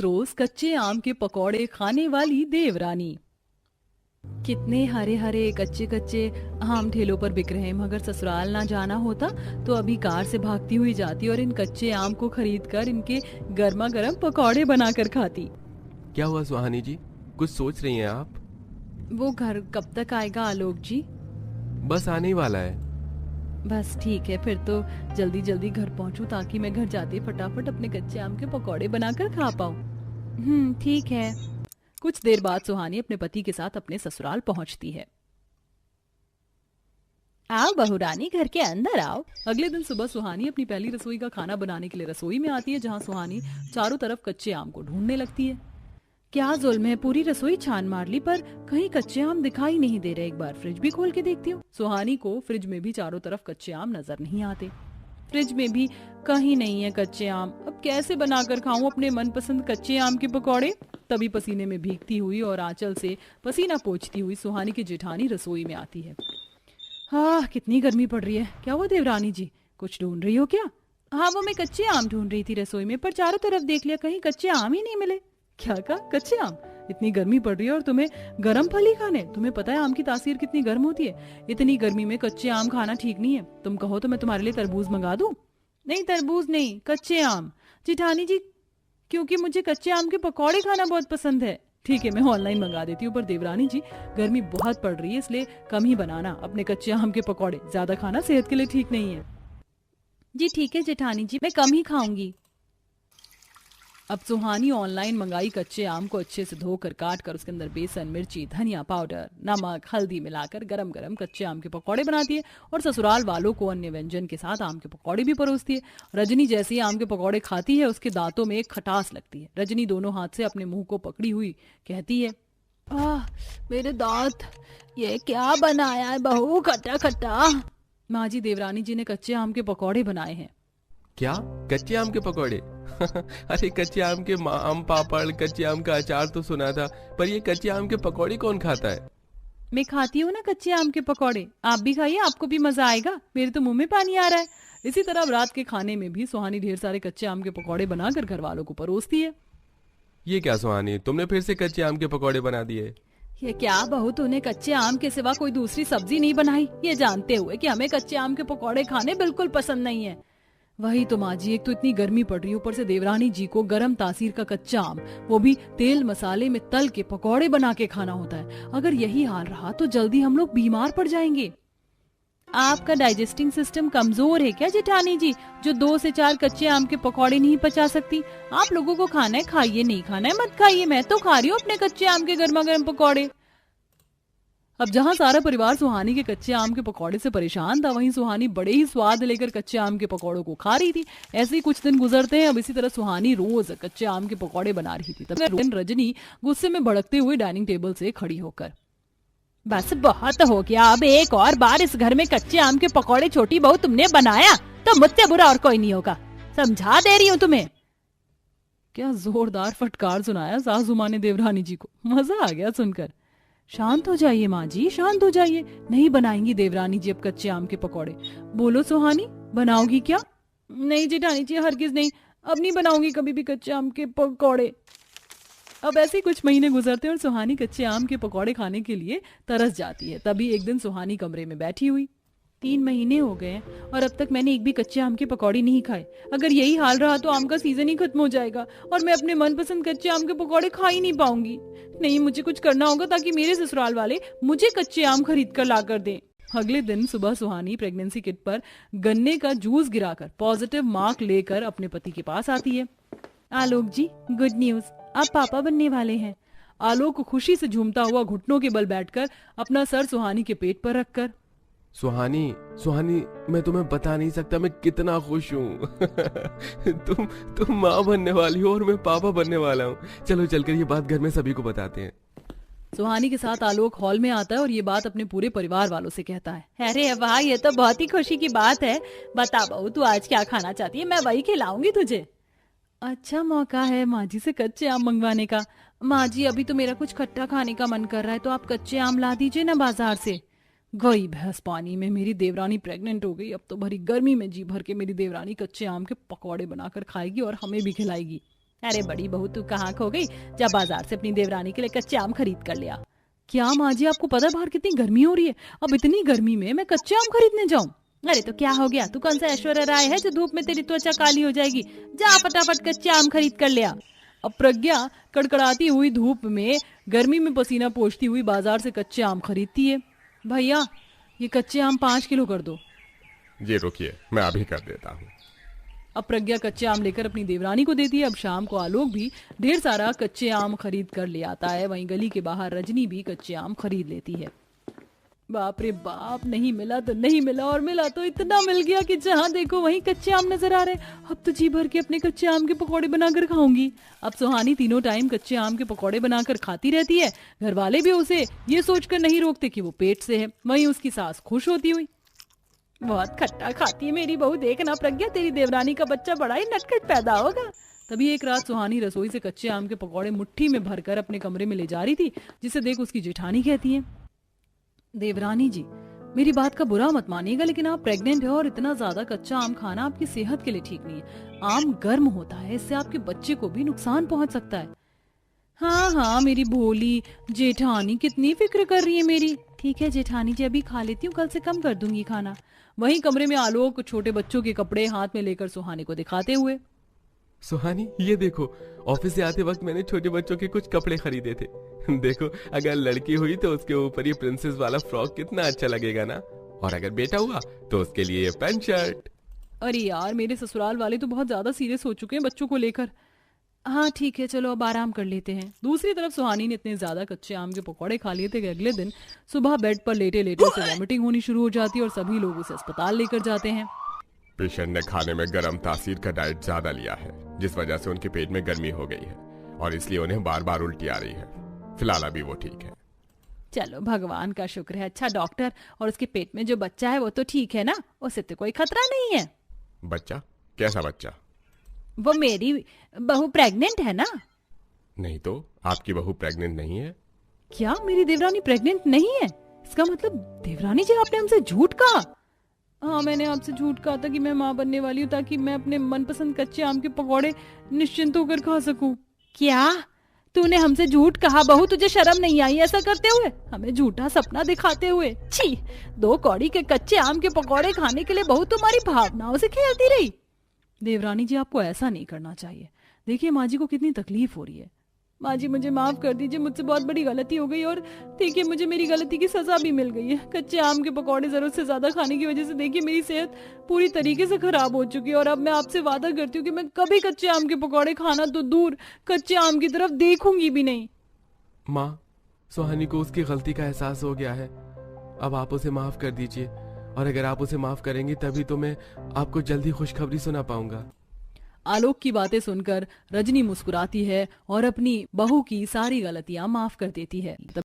रोज कच्चे आम के पकौड़े खाने वाली देवरानी। कितने हरे हरे कच्चे कच्चे आम ठेलों पर बिक रहे हैं, मगर ससुराल ना जाना होता तो अभी कार से भागती हुई जाती और इन कच्चे आम को खरीद कर इनके गर्मा गर्म पकौड़े बनाकर खाती। क्या हुआ सुहानी जी, कुछ सोच रही हैं आप? वो घर कब तक आएगा आलोक जी? बस आने ही वाला है। बस ठीक है, फिर तो जल्दी जल्दी घर पहुंचूं ताकि मैं घर जाते ही फटाफट अपने कच्चे आम के पकौड़े बनाकर खा पाऊं। ठीक है। कुछ देर बाद सुहानी अपने पति के साथ अपने ससुराल पहुंचती है। आओ बहू रानी, घर के अंदर आओ। अगले दिन सुबह सुहानी अपनी पहली रसोई का खाना बनाने के लिए रसोई में आती है, जहां सुहानी चारों तरफ कच्चे आम को ढूंढने लगती है। क्या जुल्म है, पूरी रसोई छान मार ली पर कहीं कच्चे आम दिखाई नहीं दे रहे। एक बार फ्रिज भी खोल के देखती हूँ। सुहानी को फ्रिज में भी चारों तरफ कच्चे आम नजर नहीं आते। फ्रिज में भी कहीं नहीं है कच्चे आम। अब कैसे बनाकर खाऊं अपने मनपसंद कच्चे आम के पकौड़े? तभी पसीने में भीगती हुई और आंचल से पसीना पोंछती हुई सुहानी की जेठानी रसोई में आती है। हाँ, कितनी गर्मी पड़ रही है। क्या हुआ देवरानी जी, कुछ ढूंढ रही हो क्या? हाँ, वो मैं कच्चे आम ढूंढ रही थी रसोई में, पर चारों तरफ देख लिया, कहीं कच्चे आम ही नहीं मिले। क्या कहा, कच्चे आम? इतनी गर्मी पड़ रही है और तुम्हें गर्म फल ही खाने? तुम्हें पता है आम की तासीर कितनी गर्म होती है। इतनी गर्मी में कच्चे आम खाना ठीक नहीं है। तुम कहो तो मैं तुम्हारे लिए तरबूज मंगा दूं। नहीं, तरबूज नहीं, कच्चे आम जेठानी जी, क्योंकि मुझे कच्चे आम के पकौड़े खाना बहुत पसंद है। ठीक है, मैं ऑनलाइन मंगा देती हूँ, पर देवरानी जी गर्मी बहुत पड़ रही है, इसलिए कम ही बनाना अपने कच्चे आम के पकौड़े। ज्यादा खाना सेहत के लिए ठीक नहीं है। जी ठीक है जेठानी जी, मैं कम ही खाऊंगी। अब सुहानी ऑनलाइन मंगाई कच्चे आम को अच्छे से धोकर काट कर उसके अंदर बेसन, मिर्ची, धनिया पाउडर, नमक, हल्दी मिलाकर गरम गरम कच्चे आम के पकौड़े बनाती है और ससुराल वालों को अन्य व्यंजन के साथ आम के पकौड़े भी परोसती है। रजनी जैसे ही आम के पकौड़े खाती है, उसके दांतों में एक खटास लगती है। रजनी दोनों हाथ से अपने मुंह को पकड़ी हुई कहती है, आह मेरे दांत, ये क्या बनाया है बहू, खट्टा खट्टा। माँ जी, देवरानी जी ने कच्चे आम के पकौड़े बनाए हैं। क्या, कच्चे आम के पकौड़े? अरे कच्चे आम के आम पापड़, कच्चे आम का अचार तो सुना था, पर ये कच्चे आम के पकौड़े कौन खाता है? मैं खाती हूँ ना कच्चे आम के पकौड़े, आप भी खाइए, आपको भी मजा आएगा। मेरे तो मुंह में पानी आ रहा है। इसी तरह अब रात के खाने में भी सुहानी ढेर सारे कच्चे आम के पकौड़े बनाकर घर वालों को परोसती है। ये क्या सुहानी, तुमने फिर से कच्चे आम के पकौड़े बना दिए? ये क्या बहू, तूने कच्चे आम के सिवा कोई दूसरी सब्जी नहीं बनाई, ये जानते हुए कि हमें कच्चे आम के पकौड़े खाने बिल्कुल पसंद नहीं है। वही तो माँ जी, एक तो इतनी गर्मी पड़ रही है, ऊपर से देवरानी जी को गरम तासीर का कच्चा आम, वो भी तेल मसाले में तल के पकौड़े बना के खाना होता है। अगर यही हाल रहा तो जल्दी हम लोग बीमार पड़ जाएंगे। आपका डाइजेस्टिंग सिस्टम कमजोर है क्या जेठानी जी, जो 2 से 4 कच्चे आम के पकौड़े नहीं पचा सकती? आप लोगों को खाना है खाइए, नहीं खाना है मत खाइए। मैं तो खा रही हूँ अपने कच्चे आम के गर्मा गर्म पकौड़े। अब जहां सारा परिवार सुहानी के कच्चे आम के पकौड़े से परेशान था, वहीं सुहानी बड़े ही स्वाद लेकर कच्चे आम के पकौड़ों को खा रही थी। ऐसे ही कुछ दिन गुजरते हैं। अब इसी तरह सुहानी रोज कच्चे आम के पकौड़े बना रही थी। तब रजनी गुस्से में भड़कते हुए डाइनिंग टेबल से खड़ी होकर, बस बहुत हो गया, अब एक और बार इस घर में कच्चे आम के पकौड़े छोटी बहू तुमने बनाया तो मुझसे बुरा और कोई नहीं होगा, समझा दे रही हूँ तुम्हें। क्या जोरदार फटकार सुनाया सासू माँ ने देवरानी जी को, मजा आ गया सुनकर। शांत हो जाइए माँ जी, शांत हो जाइए। नहीं बनाएंगी देवरानी जी अब कच्चे आम के पकौड़े। बोलो सुहानी, बनाओगी क्या? नहीं जेठानी जी, हरगिज नहीं, अब नहीं बनाऊंगी कभी भी कच्चे आम के पकौड़े। अब ऐसे ही कुछ महीने गुजरते और सुहानी कच्चे आम के पकौड़े खाने के लिए तरस जाती है। तभी एक दिन सुहानी कमरे में बैठी हुई, 3 महीने हो गए और अब तक मैंने एक भी कच्चे आम के पकौड़े नहीं खाए। अगर यही हाल रहा तो आम का सीजन ही खत्म हो जाएगा और मैं अपने मनपसंद कच्चे आम के पकौड़े खा ही नहीं पाऊंगी। नहीं, मुझे कुछ करना होगा ताकि मेरे ससुराल वाले मुझे कच्चे आम खरीद कर ला कर दें। अगले दिन सुबह सुहानी प्रेगनेंसी किट पर गन्ने का जूस गिराकर पॉजिटिव मार्क लेकर अपने पति के पास आती है। आलोक जी, गुड न्यूज, आप पापा बनने वाले हैं। आलोक खुशी से झूमता हुआ घुटनों के बल बैठकर अपना सर सुहानी के पेट पर रखकर, सुहानी, सुहानी, मैं तुम्हें बता नहीं सकता मैं कितना खुश हूँ। तुम माँ बनने वाली हो और मैं पापा बनने वाला हूँ। चलो चलकर ये बात घर में सभी को बताते हैं। सुहानी के साथ आलोक हॉल में आता है और ये बात अपने पूरे परिवार वालों से कहता है। अरे वाह, ये तो बहुत ही खुशी की बात है। बता बहू, तू आज क्या खाना चाहती है, मैं वही खिलाऊंगी तुझे। अच्छा मौका है माँ जी से कच्चे आम मंगवाने का। माँ जी, अभी तो मेरा कुछ खट्टा खाने का मन कर रहा है, तो आप कच्चे आम ला दीजिए ना बाजार से। गई भैंस पानी में, मेरी देवरानी प्रेग्नेंट हो गई। अब तो भरी गर्मी में जी भर के मेरी देवरानी कच्चे आम के पकौड़े बनाकर खाएगी और हमें भी खिलाएगी। अरे बड़ी बहू तू कहाँ खो गई, जा बाजार से अपनी देवरानी के लिए कच्चे आम खरीद कर ले आ। क्या माँ जी, आपको पता है बाहर कितनी गर्मी हो रही है, अब इतनी गर्मी में मैं कच्चे आम खरीदने जाऊँ? अरे तो क्या हो गया, तू कौन सा ऐश्वर्या राय है जो धूप में तेरी त्वचा काली हो जाएगी? जा फटाफट कच्चे आम खरीद कर ले आ। अब प्रज्ञा कड़कड़ाती हुई धूप में गर्मी में पसीना पोंछती हुई बाजार से कच्चे आम खरीदती है। भैया ये कच्चे आम 5 किलो कर दो। ये रुकिए, मैं अभी कर देता हूँ। अब प्रज्ञा कच्चे आम लेकर अपनी देवरानी को देती है। अब शाम को आलोक भी ढेर सारा कच्चे आम खरीद कर ले आता है। वहीं गली के बाहर रजनी भी कच्चे आम खरीद लेती है। बाप रे बाप, नहीं मिला तो नहीं मिला, और मिला तो इतना मिल गया कि जहाँ देखो वहीं कच्चे आम नजर आ रहे। अब तो जी भर के अपने कच्चे आम के पकौड़े बनाकर खाऊंगी। अब सुहानी तीनों टाइम कच्चे आम के पकौड़े बनाकर खाती रहती है। घर वाले भी उसे ये सोचकर नहीं रोकते कि वो पेट से है। वहीं उसकी सास खुश होती हुई, बहुत खट्टा खाती है मेरी बहू, देखना प्रज्ञा तेरी देवरानी का बच्चा बड़ा ही नटखट पैदा होगा। तभी एक रात सुहानी रसोई से कच्चे आम के पकौड़े मुट्ठी में भरकर अपने कमरे में ले जा रही थी, जिसे देख उसकी जेठानी कहती है, देवरानी जी मेरी बात का बुरा मत मानिएगा, लेकिन आप प्रेग्नेंट हो और इतना ज्यादा कच्चा आम खाना आपकी सेहत के लिए ठीक नहीं है। आम गर्म होता है, इससे आपके बच्चे को भी नुकसान पहुंच सकता है। हाँ हाँ मेरी भोली जेठानी कितनी फिक्र कर रही है मेरी। ठीक है जेठानी जी, अभी खा लेती हूँ, कल से कम कर दूंगी खाना। वहीं कमरे में आलोक छोटे बच्चों के कपड़े हाथ में लेकर सुहानी को दिखाते हुए, सुहानी ये देखो, ऑफिस से आते वक्त मैंने छोटे बच्चों के कुछ कपड़े खरीदे थे। देखो अगर लड़की हुई तो उसके ऊपर ये प्रिंसेस वाला फ्रॉक कितना अच्छा लगेगा ना, और अगर बेटा हुआ तो उसके लिए ये पैंट शर्ट। अरे यार मेरे ससुराल वाले तो बहुत ज्यादा सीरियस हो चुके हैं बच्चों को लेकर। हाँ ठीक है चलो अब आराम कर लेते हैं। दूसरी तरफ सुहानी ने इतने ज्यादा कच्चे आम के पकौड़े खा लिए थे कि अगले दिन सुबह बेड पर लेटे लेटे उसे वॉमिटिंग होनी शुरू हो जाती है और सभी लोग उसे अस्पताल लेकर जाते हैं। पेशेंट ने खाने में गर्म तासीर का डाइट ज्यादा लिया है, जिस वजह से उनके पेट में गर्मी हो गई है और इसलिए उन्हें बार बार उल्टी आ रही है। फिलहाल अभी वो ठीक है। चलो भगवान का शुक्र है। अच्छा डॉक्टर, और उसके पेट में जो बच्चा है वो तो ठीक है ना, उसे तो कोई खतरा नहीं है? बच्चा? कैसा बच्चा? वो मेरी बहू प्रेग्नेंट है ना। नहीं तो आपकी बहू प्रेग्नेंट नहीं है? क्या मेरी देवरानी प्रेग्नेंट नहीं है? इसका मतलब देवरानी जी आपने हमसे झूठ कहा। हाँ मैंने आपसे झूठ कहा था कि मैं माँ बनने वाली हूँ, ताकि मैं अपने मनपसंद कच्चे आम के पकौड़े निश्चिंत होकर खा सकूं। क्या तूने हमसे झूठ कहा? बहू तुझे शर्म नहीं आई ऐसा करते हुए, हमें झूठा सपना दिखाते हुए? छी, 2 कौड़ी के कच्चे आम के पकौड़े खाने के लिए बहू तुम्हारी भावनाओं से खेलती रही। देवरानी जी आपको ऐसा नहीं करना चाहिए। देखिए माँ जी को कितनी तकलीफ हो रही है। माँ जी मुझे माफ कर दीजिए, मुझसे बहुत बड़ी गलती हो गई, और देखिए मुझे मेरी गलती की सजा भी मिल गई है। कच्चे आम के पकौड़े जरूरत से ज्यादा खाने की वजह से देखिए मेरी सेहत पूरी तरीके से खराब हो चुकी है, और अब मैं आपसे वादा करती हूँ कि मैं कभी कच्चे आम के पकौड़े खाना तो दूर, कच्चे आम की तरफ देखूंगी भी नहीं। माँ, सुहानी को उसकी गलती का एहसास हो गया है, अब आप उसे माफ कर दीजिए, और अगर आप उसे माफ करेंगे तभी तो मैं आपको जल्दी खुशखबरी सुना पाऊंगा। आलोक की बातें सुनकर रजनी मुस्कुराती है और अपनी बहू की सारी गलतियां माफ कर देती है।